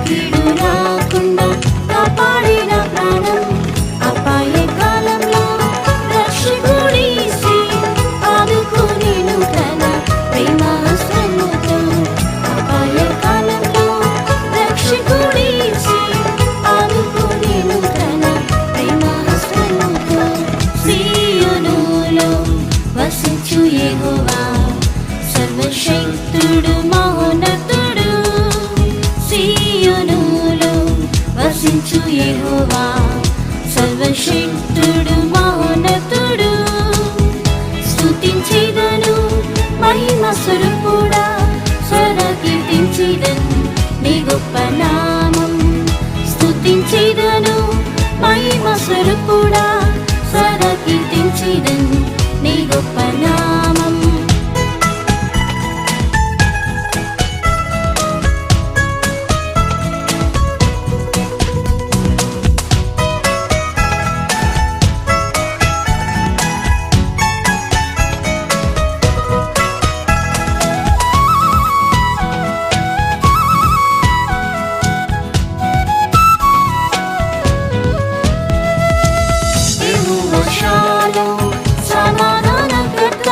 కీడు రాకుండా కాపాడిన ప్రాణం అపాయ కాలంలో రక్షకుడేసి ఆదుకునేను తన ప్రేమాస్త్రముతో అపాయ కాలంలో రక్షకుడేసి ఆదుకునేను తన ప్రేమాస్త్రముతో సీయోనులో వసించు యెహోవా సర్వశక్తుడు మహోన్నతుడు సీయోనులో వసించు యెహోవా సర్వశక్తుడు మహోన్నతుడు స్తుతించెదను మహిమ స్వరూపుడా కీర్తించెదను నీ గొప్ప నామం స్తుతించెదను మహిమ స్వరూపుడా కీర్తించెదను నీ గొప్ప నామం సమాధానకర్త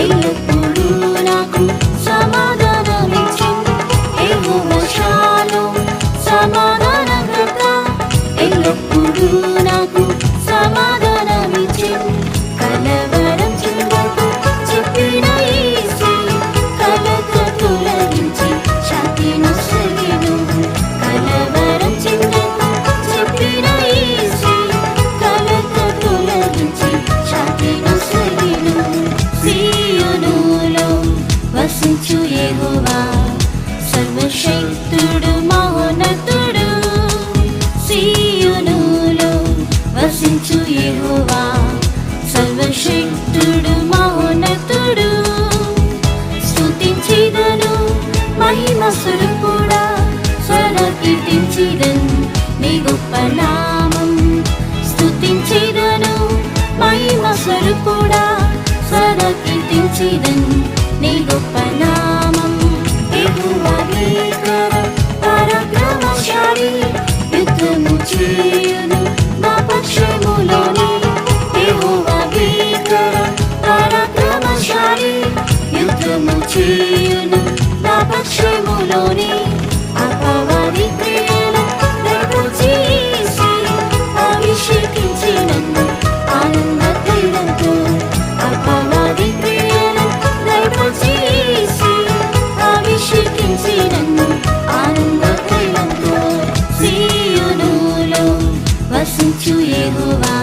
ఎల్లప్పుడూ నాకు సమాధానమిచ్చు యెహోవా షాలోమ్ సమాధానకర్త ఎల్లప్పుడూ నాకు సమాధానమిచ్చు కలవరం చెందకు చెప్పిన యేసు కలత తొలగించి శాంతినొసగెను కలవరం చెందకు చెప్పిన యేసు కలత తొలగించి శాంతినొసగెను సీయోనులో వసించు యెహోవా సర్వశక్తుడు మహోన్నతుడు సీయోనులో వసించు యెహోవా సర్వశక్తుడు మహోన్నతుడు స్తుతించెదను మహిమ స్వరూపుడా కీర్తించెదను నీ గొప్ప నామం స్తుతించెదను మహిమ స్వరూపుడా కీర్తించెదను నీ గొప్ప నామం యెహోవా భీకర పరాక్రమశాలి యుద్ధము చేయును నా పక్షములోని యెహోవా భీకర పరాక్రమశాలి యుద్ధము చేయును నా పక్షములోని అపవాది క్రియల రేపుచేసి అభిషేకించి నన్ను ఆనంద తైలంతో అపవాది క్రియల రేపుచేసి అభిషేకించి నన్ను ఆనంద తైలంతో సీయోనులో వసించు యెహోవా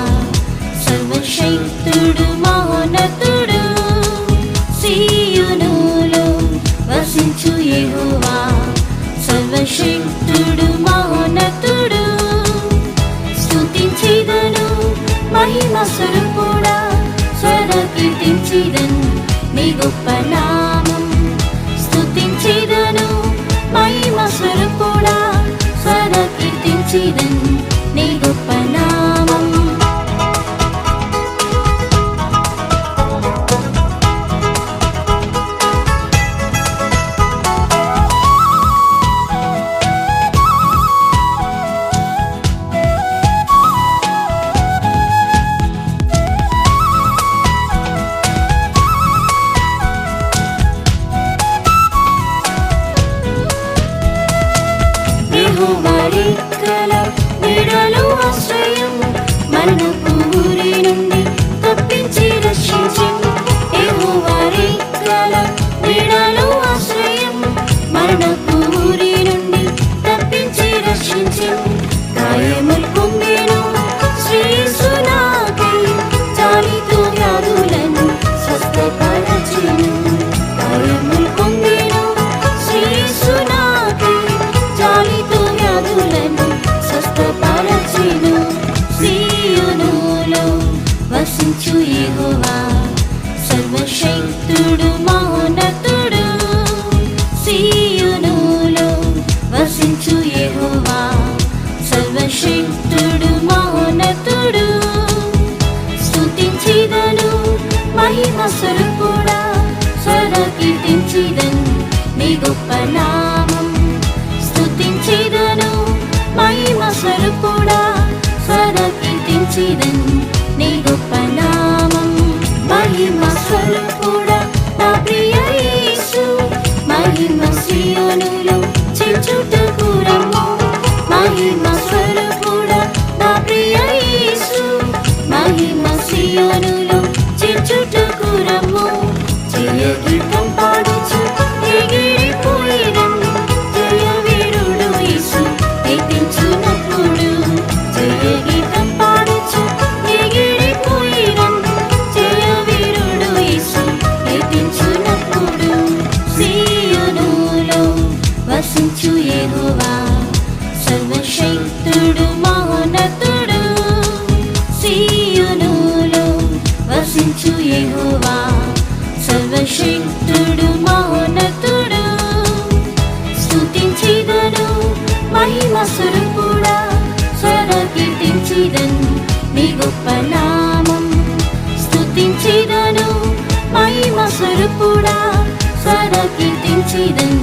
సర్వశక్తుడు మహోన్నతుడు సీయోనులో వసించు యెహోవా సర్వశక్తుడు మహోన్నతుడు స్తుతించెదను మహిమ స్వరూపుడా కీర్తించెదను నీ గొప్ప నామం స్తుతించెదను మహిమ స్వరూపుడా కీర్తించెదను నీ గొప్ప నామం యెహోవా రెక్కల నీడలో ఆశ్రయం మరణపు ఊరి నుండి తప్పించి రక్షించెను యెహోవా రెక్కల నీడలో ఆశ్రయం మరణపు ఊరి నుండి తప్పించి రక్షించెను గాయములు పొందెను శ్రేయస్సు నాకై జాలితో వ్యాధులను స్వస్థపరచెను గాయములు పొందెను శ్రేయస్సు నాకై జాలితో వ్యాధులను స్వస్థపరచెను సీయోనులో వసించు యెహోవా సర్వశక్తుడు మహోన్నతుడు సీయోనులో వసించు యెహోవా సర్వశక్తుడు మహోన్నతుడు స్తుతించెదను మహిమ స్వరూపుడా కీర్తించెదను నీ గొప్ప నామం స్తుతించెదను కీర్తించిదన్ నీ గొప్ప నామం. మహిమ స్వరూపుడా నా ప్రియ యేసు, మహిమ సియోనులో చేర్చుటకు రమ్ము. మహిమ స్వరూపుడా నా ప్రియ యేసు, మహిమ సియోనులో చేర్చుటకు రమ్ము. జయ గీతం పాడుచు ఎగిరిపోయిరన్, జయ వీరుడు యేసు కీర్తించునప్పుడు. జయ గీతం పాడుచు ఎగిరిపోయిరన్, జయ వీరుడు యేసు కీర్తించునప్పుడు. సియోనులో వసించు యెహోవా సర్వశక్తుడు మహోన్నతుడు. సియోనులో వసించు యెహోవా సర్వశక్తుడు మహోన్నతుడు. స్తుతించిదను మహిమ స్వరూపుడా, కీర్తించిదన్ నీ గొప్ప నామం. స్తుతించిదను మహిమ స్వరూపుడా, కీర్తించిదన్